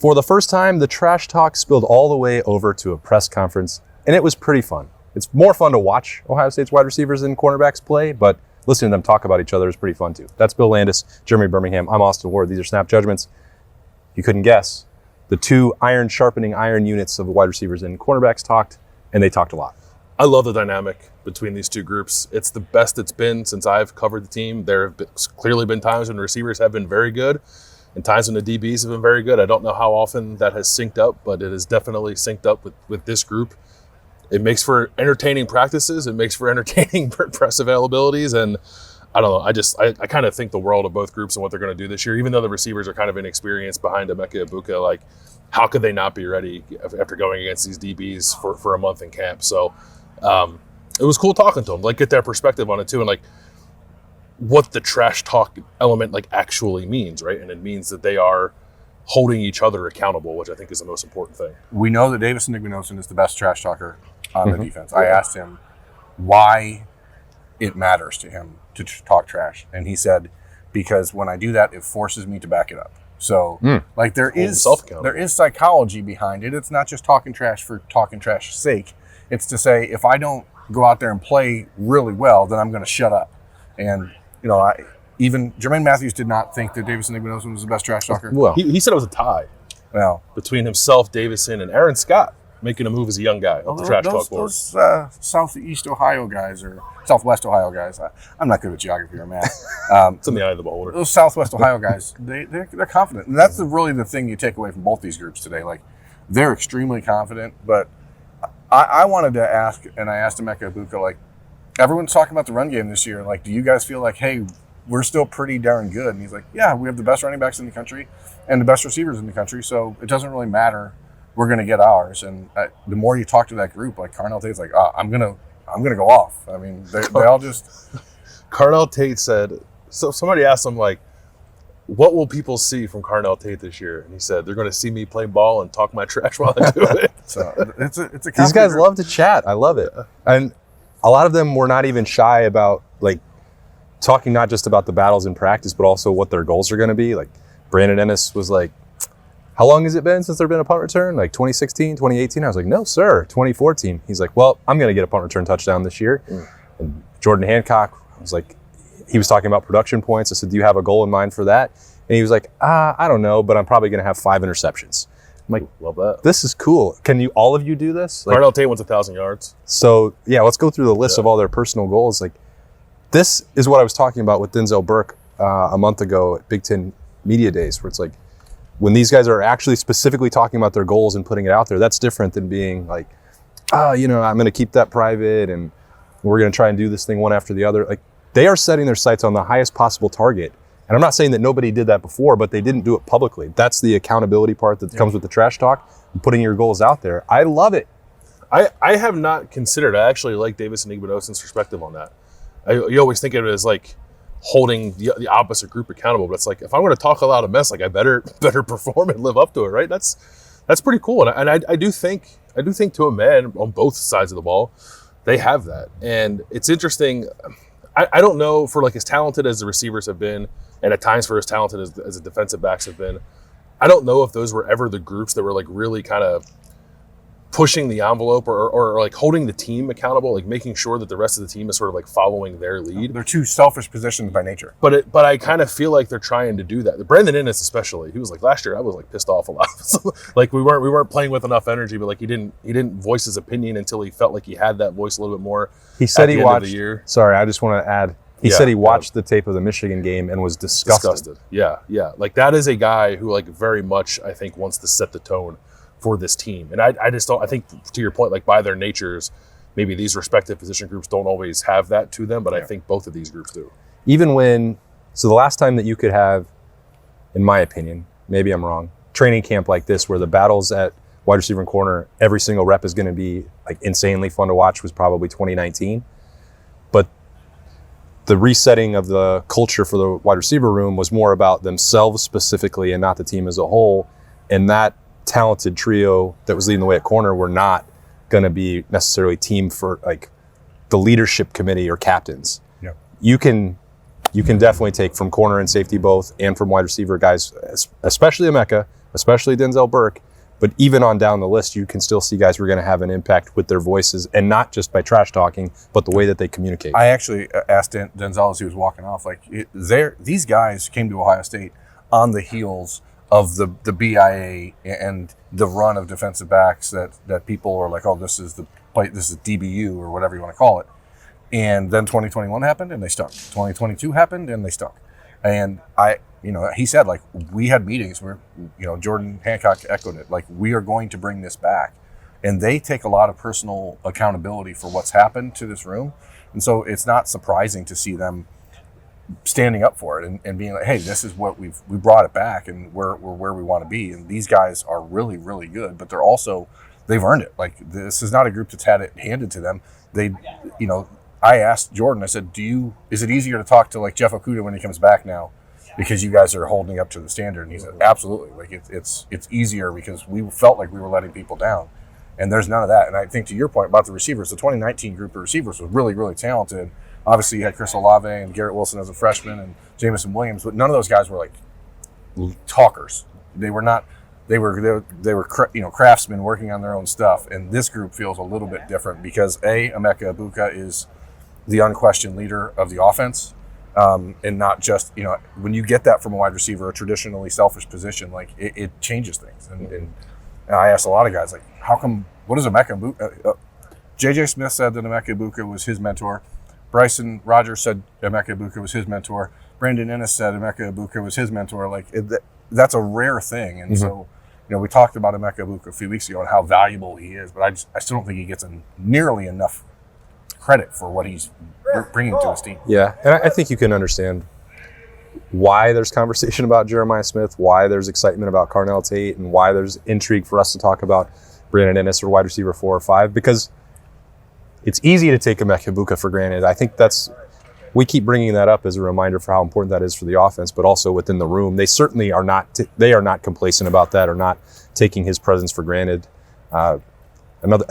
For the first time, the trash talk spilled all the way over to a press conference, and it was pretty fun. It's more fun to watch Ohio State's wide receivers and cornerbacks play, but listening to them talk about each other is pretty fun too. That's Bill Landis, Jeremy Birmingham. I'm Austin Ward. These are Snap Judgments. You couldn't guess. The two iron-sharpening iron units of the wide receivers and cornerbacks talked, and they talked a lot. I love the dynamic between these two groups. It's the best it's been since I've covered the team. There have clearly been times when receivers have been very good and times when the DBs have been very good. I don't know how often that has synced up, but it has definitely synced up with this group. It makes for entertaining practices. It makes for entertaining press availabilities. And I don't know. I kind of think the world of both groups and what they're going to do this year, even though the receivers are kind of inexperienced behind Emeka Egbuka. Like, how could they not be ready after going against these DBs for a month in camp? So it was cool talking to them, like get their perspective on it too. And like what the trash talk element like actually means, right? And it means that they are holding each other accountable, which I think is the most important thing. We know that Davison Igbinosun is the best trash talker on the defense. I asked him why it matters to him to talk trash. And he said, because when I do that, it forces me to back it up. So like there is psychology behind it. It's not just talking trash for talking trash's sake. It's to say, if I don't go out there and play really well, then I'm going to shut up. And, you know, even Jermaine Matthews did not think that Davison Igbinosun was the best trash talker. Well, he said it was a tie between himself, Davison, and Aaron Scott making a move as a young guy on the trash talk board. Those Southeast Ohio guys or Southwest Ohio guys, I'm not good with geography or math. It's in the eye of the beholder. Those Southwest Ohio guys, they're confident. And that's really the thing you take away from both these groups today. Like, they're extremely confident, but I wanted to ask, and I asked Emeka Egbuka, like, everyone's talking about the run game this year. Like, do you guys feel like, hey, we're still pretty darn good? And he's like, yeah, we have the best running backs in the country and the best receivers in the country, so it doesn't really matter. We're going to get ours. And the more you talk to that group, like Carnell Tate's like, I'm gonna go off. I mean, they all just. Carnell Tate said, so somebody asked him, like, what will people see from Carnell Tate this year? And he said, they're going to see me play ball and talk my trash while I do it. So it's a These guys love to chat. I love it. And a lot of them were not even shy about, like, talking not just about the battles in practice, but also what their goals are going to be. Like, Brandon Ennis was like, how long has it been since there's been a punt return? Like 2016, 2018? I was like, no, sir, 2014. He's like, well, I'm going to get a punt return touchdown this year. And Jordan Hancock was like, he was talking about production points. I said, do you have a goal in mind for that? And he was like, I don't know, but I'm probably going to have 5 interceptions. I'm like, love that. This is cool. Can you, all of you do this? Like, Carnell Tate wants 1,000 yards. So yeah, let's go through the list of all their personal goals. Like, this is what I was talking about with Denzel Burke a month ago at Big Ten Media Days, where it's like, when these guys are actually specifically talking about their goals and putting it out there, that's different than being like, I'm going to keep that private and we're going to try and do this thing one after the other. Like, they are setting their sights on the highest possible target. And I'm not saying that nobody did that before, but they didn't do it publicly. That's the accountability part that comes with the trash talk and putting your goals out there. I love it. I have not considered. I actually like Davison Igbinosun's perspective on that. You always think of it as like holding the opposite group accountable, but it's like, if I'm going to talk a lot of mess, like I better perform and live up to it, right? That's pretty cool. And I do think to a man on both sides of the ball, they have that. And it's interesting. I don't know, for like as talented as the receivers have been, and at times for as talented as the defensive backs have been, I don't know if those were ever the groups that were like really kind of pushing the envelope or like holding the team accountable, like making sure that the rest of the team is sort of like following their lead. They're two selfish positions by nature. But I kind of feel like they're trying to do that. Brandon Ennis especially, he was like, last year I was like pissed off a lot. Like we weren't playing with enough energy, but like he didn't voice his opinion until he felt like he had that voice a little bit more. He said he watched the year. Sorry, I just want to add. He said he watched the tape of the Michigan game and was disgusted. Yeah. Like that is a guy who like very much I think wants to set the tone for this team. And I just don't, I think to your point, like by their natures, maybe these respective position groups don't always have that to them, but I think both of these groups do. So the last time that you could have, in my opinion, maybe I'm wrong, training camp like this where the battles at wide receiver and corner, every single rep is going to be like insanely fun to watch, was probably 2019. But the resetting of the culture for the wide receiver room was more about themselves specifically and not the team as a whole. And that talented trio that was leading the way at corner were not going to be necessarily team for like the leadership committee or captains. Yeah. You can definitely take from corner and safety both and from wide receiver guys, especially Emeka, especially Denzel Burke. But even on down the list, you can still see guys who are going to have an impact with their voices, and not just by trash talking, but the way that they communicate. I actually asked Denzel as he was walking off, like, these guys came to Ohio State on the heels of the BIA and the run of defensive backs that people are like, oh, this is DBU or whatever you want to call it. And then 2021 happened and they stunk. 2022 happened and they stunk. And he said, like, we had meetings where, Jordan Hancock echoed it, like, we are going to bring this back. And they take a lot of personal accountability for what's happened to this room. And so it's not surprising to see them standing up for it and being like, hey, this is what we brought it back and we're where we want to be. And these guys are really, really good, but they've earned it. Like, this is not a group that's had it handed to them. I asked Jordan, I said, is it easier to talk to like Jeff Okudah when he comes back now because you guys are holding up to the standard? And he said, absolutely. Like, it's easier because we felt like we were letting people down. And there's none of that. And I think to your point about the receivers, the 2019 group of receivers was really, really talented. Obviously, you had Chris Olave and Garrett Wilson as a freshman and Jamison Williams, but none of those guys were like talkers. They were not. They were craftsmen working on their own stuff. And this group feels a little bit different because Emeka Egbuka is the unquestioned leader of the offense, and not just when you get that from a wide receiver, a traditionally selfish position, like it changes things. And I asked a lot of guys, like, how come? What is Emeka Egbuka? JJ Smith said that Emeka Egbuka was his mentor. Bryson Rogers said Emeka Egbuka was his mentor. Brandon Ennis said Emeka Egbuka was his mentor. Like, that's a rare thing. And so, we talked about Emeka Egbuka a few weeks ago and how valuable he is, but I still don't think he gets nearly enough credit for what he's bringing to his team. Yeah, and I think you can understand why there's conversation about Jeremiah Smith, why there's excitement about Carnell Tate, and why there's intrigue for us to talk about Brandon Ennis or wide receiver 4 or 5, because it's easy to take Emeka Egbuka for granted. I think we keep bringing that up as a reminder for how important that is for the offense, but also within the room. They certainly are not complacent about that or not taking his presence for granted. A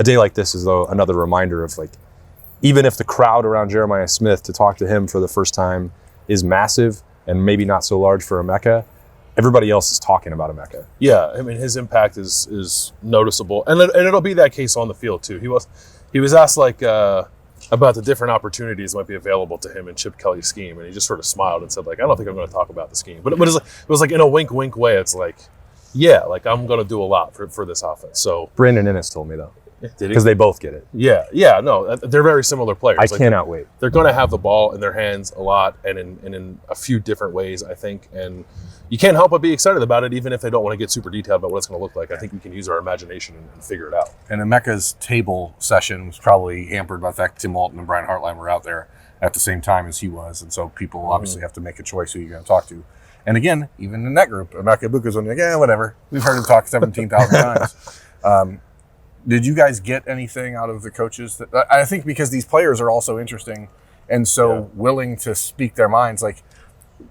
day like this is, though, another reminder of, like, even if the crowd around Jeremiah Smith to talk to him for the first time is massive and maybe not so large for Emeka, everybody else is talking about Emeka. Yeah, I mean, his impact is noticeable. And it'll be that case on the field, too. He was asked, like, about the different opportunities that might be available to him in Chip Kelly's scheme, and he just sort of smiled and said, like, I don't think I'm going to talk about the scheme. But it was like in a wink way, it's like, yeah, like, I'm going to do a lot for this offense. So Brandon Ennis told me, though. Because they both get it. Yeah, no, they're very similar players. I cannot wait. They're going to have the ball in their hands a lot and in a few different ways, I think. And you can't help but be excited about it, even if they don't want to get super detailed about what it's going to look like. I think we can use our imagination and figure it out. And Emeka's table session was probably hampered by the fact Tim Walton and Brian Hartline were out there at the same time as he was. And so people obviously have to make a choice who you're going to talk to. And again, even in that group, Emeka Egbuka's on like, whatever. We've heard him talk 17,000 times. Did you guys get anything out of the coaches? I think because these players are also interesting and so willing to speak their minds. Like,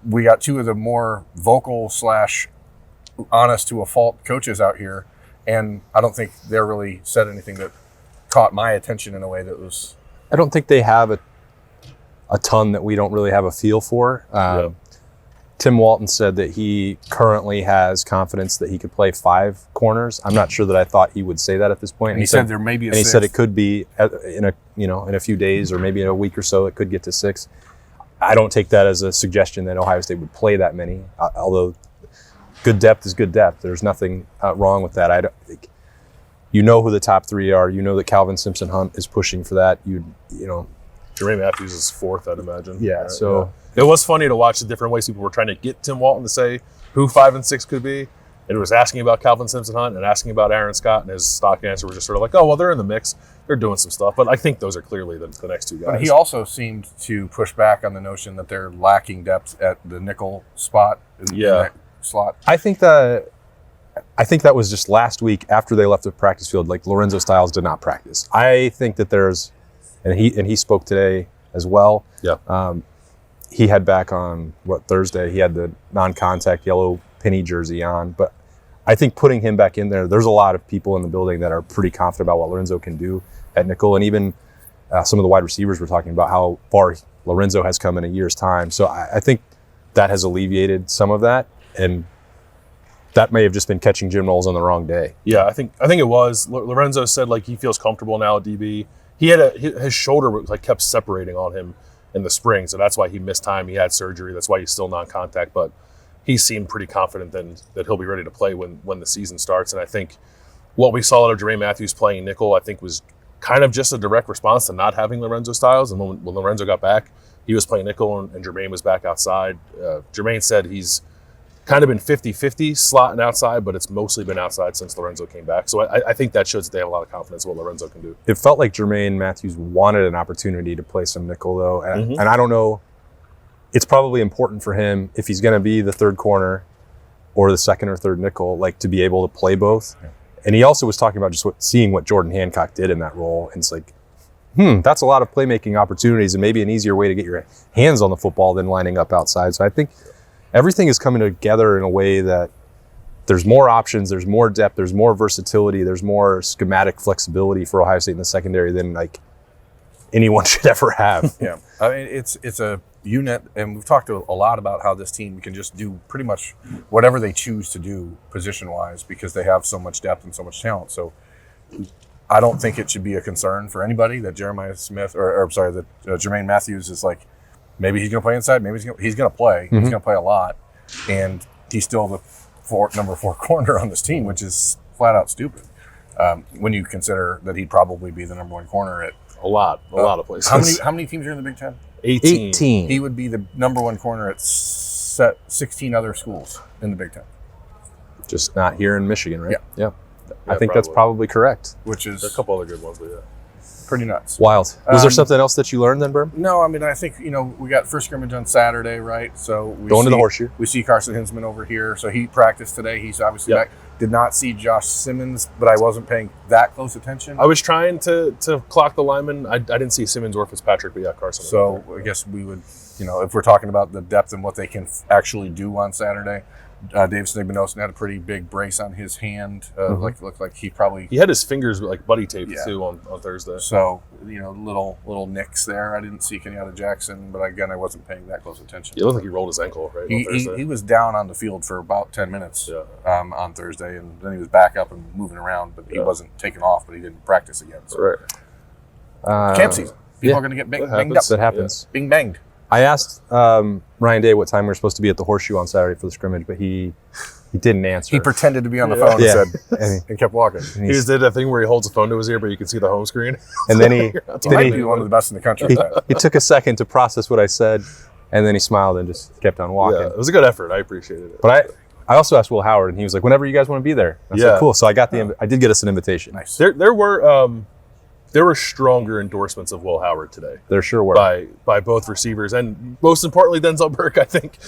we got two of the more vocal / honest to a fault coaches out here, and I don't think they really said anything that caught my attention in a way that was. I don't think they have a ton that we don't really have a feel for. Tim Walton said that he currently has confidence that he could play 5 corners. I'm not sure that I thought he would say that at this point. And he said there may be a 6th. And he said it could be in a few days or maybe in a week or so it could get to 6. I don't take that as a suggestion that Ohio State would play that many. Although good depth is good depth. There's nothing wrong with that. I don't think, who the top 3 are. You know that Calvin Simpson-Hunt is pushing for that. Jermaine Matthews is 4th, I'd imagine. Yeah, right? so. Yeah. It was funny to watch the different ways people were trying to get Tim Walton to say who 5 and 6 could be. It was asking about Calvin Simpson-Hunt and asking about Aaron Scott, and his stock answer was just sort of like, oh, well, they're in the mix. They're doing some stuff. But I think those are clearly the next 2 guys. But he also seemed to push back on the notion that they're lacking depth at the nickel spot. In that slot. I think that was just last week after they left the practice field. Like, Lorenzo Styles did not practice. I think that there's, and he spoke today as well. Yeah. He had back on Thursday. He had the non-contact yellow penny jersey on, but I think putting him back in there's a lot of people in the building that are pretty confident about what Lorenzo can do at nickel, and even some of the wide receivers were talking about how far Lorenzo has come in a year's time. So I think that has alleviated some of that, and that may have just been catching Jim Knowles on the wrong day. Yeah, I think it was. Lorenzo said like he feels comfortable now at DB. He had his shoulder like kept separating on him in the spring, so that's why he missed time. He had surgery. That's why he's still non-contact, but he seemed pretty confident then that he'll be ready to play when the season starts. And I think what we saw out of Jermaine Matthews playing nickel, I think was kind of just a direct response to not having Lorenzo Styles. And when Lorenzo got back, he was playing nickel and Jermaine was back outside. Jermaine said he's kind of been 50-50 slot and outside, but it's mostly been outside since Lorenzo came back. So I think that shows that they have a lot of confidence in what Lorenzo can do. It felt like Jermaine Matthews wanted an opportunity to play some nickel, though. And I don't know. It's probably important for him, if he's going to be the third corner or the second or third nickel, like to be able to play both. Yeah. And he also was talking about just seeing what Jordan Hancock did in that role. And it's like, that's a lot of playmaking opportunities and maybe an easier way to get your hands on the football than lining up outside. So I think everything is coming together in a way that there's more options, there's more depth, there's more versatility, there's more schematic flexibility for Ohio State in the secondary than like anyone should ever have. Yeah, I mean it's a unit, and we've talked a lot about how this team can just do pretty much whatever they choose to do position-wise because they have so much depth and so much talent. So I don't think it should be a concern for anybody that Jeremiah Smith that Jermaine Matthews is like, maybe he's going to play inside, maybe he's going to play. He's going to play a lot, and he's still the number 4 corner on this team, which is flat out stupid when you consider that he'd probably be the number 1 corner at a lot of places. How many teams are in the Big Ten? 18. He would be the number 1 corner at 16 other schools in the Big Ten. Just not here in Michigan, right? Yeah. I think that's probably correct. Which is a couple other good ones, but yeah. Pretty nuts. Wild. Was there something else that you learned then, Berm? No, I mean, I think, we got first scrimmage on Saturday, right? So going to the Horseshoe. We see Carson Hinsman over here. So he practiced today. He's obviously back. Did not see Josh Simmons, but I wasn't paying that close attention. I was trying to clock the lineman. I didn't see Simmons or Fitzpatrick, but yeah, Carson. So I guess we would, if we're talking about the depth and what they can actually do on Saturday, Davison Igbinosun had a pretty big brace on his hand. Looked like he had his fingers like buddy taped too on Thursday. So little nicks there. I didn't see Kenyatta Jackson, but again, I wasn't paying that close attention. It looked like he rolled his ankle right on Thursday. He was down on the field for about 10 minutes on Thursday, and then he was back up and moving around, but he wasn't taken off. But he didn't practice again. So. Right. Camp season. People are going to get banged up. That happens. Being banged. I asked Ryan Day what time we were supposed to be at the Horseshoe on Saturday for the scrimmage, but he didn't answer. He pretended to be on the phone and kept walking. He just did that thing where he holds the phone to his ear, but you can see the home screen. And then he might be one of the best in the country. He took a second to process what I said, and then he smiled and just kept on walking. Yeah, it was a good effort. I appreciated it. But I also asked Will Howard, and he was like, "Whenever you guys want to be there." I said, "Cool." So I got I did get us an invitation. Nice. There were stronger endorsements of Will Howard today. There sure were. By both receivers, and most importantly, Denzel Burke, I think,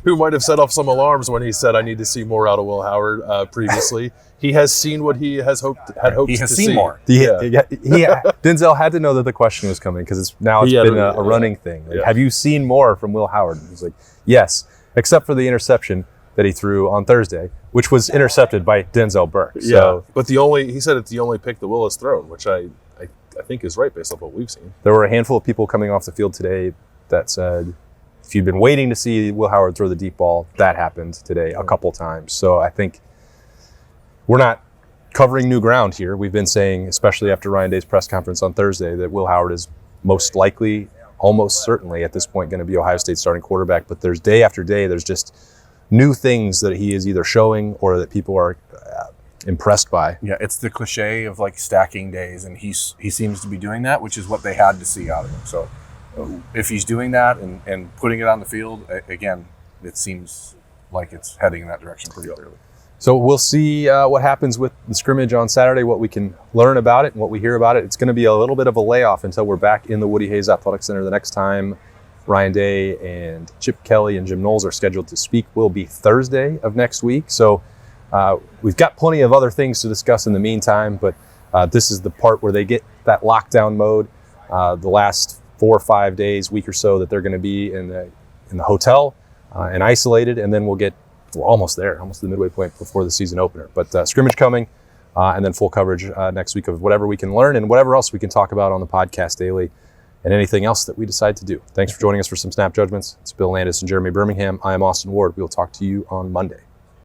who might have set off some alarms when he said, "I need to see more out of Will Howard." Previously, he has seen what he had hoped he has to seen see more. Denzel had to know that the question was coming because it's been a running thing. Like, have you seen more from Will Howard? And he's like, yes, except for the interception that he threw on Thursday, which was intercepted by Denzel Burke. So, but he said it's the only pick that Will has thrown, which I think is right based on what we've seen. There were a handful of people coming off the field today that said, if you've been waiting to see Will Howard throw the deep ball, that happened today a couple times. So I think we're not covering new ground here. We've been saying, especially after Ryan Day's press conference on Thursday, that Will Howard is most likely, almost certainly at this point, going to be Ohio State's starting quarterback. But there's day after day, there's just new things that he is either showing or that people are impressed by. Yeah, it's the cliche of like stacking days, and he seems to be doing that, which is what they had to see out of him. So if he's doing that and putting it on the field, again, it seems like it's heading in that direction pretty clearly. So we'll see what happens with the scrimmage on Saturday, what we can learn about it and what we hear about it. It's going to be a little bit of a layoff until we're back in the Woody Hayes Athletic Center the next time Ryan Day and Chip Kelly and Jim Knowles are scheduled to speak. Will be Thursday of next week. So we've got plenty of other things to discuss in the meantime, but this is the part where they get that lockdown mode. The last 4 or 5 days, week or so, that they're going to be in the hotel and isolated, and then we're almost there, almost the midway point before the season opener. But scrimmage coming, and then full coverage next week of whatever we can learn and whatever else we can talk about on the podcast daily, and anything else that we decide to do. Thanks for joining us for some Snap Judgments. It's Bill Landis and Jeremy Birmingham. I am Austin Ward. We will talk to you on Monday.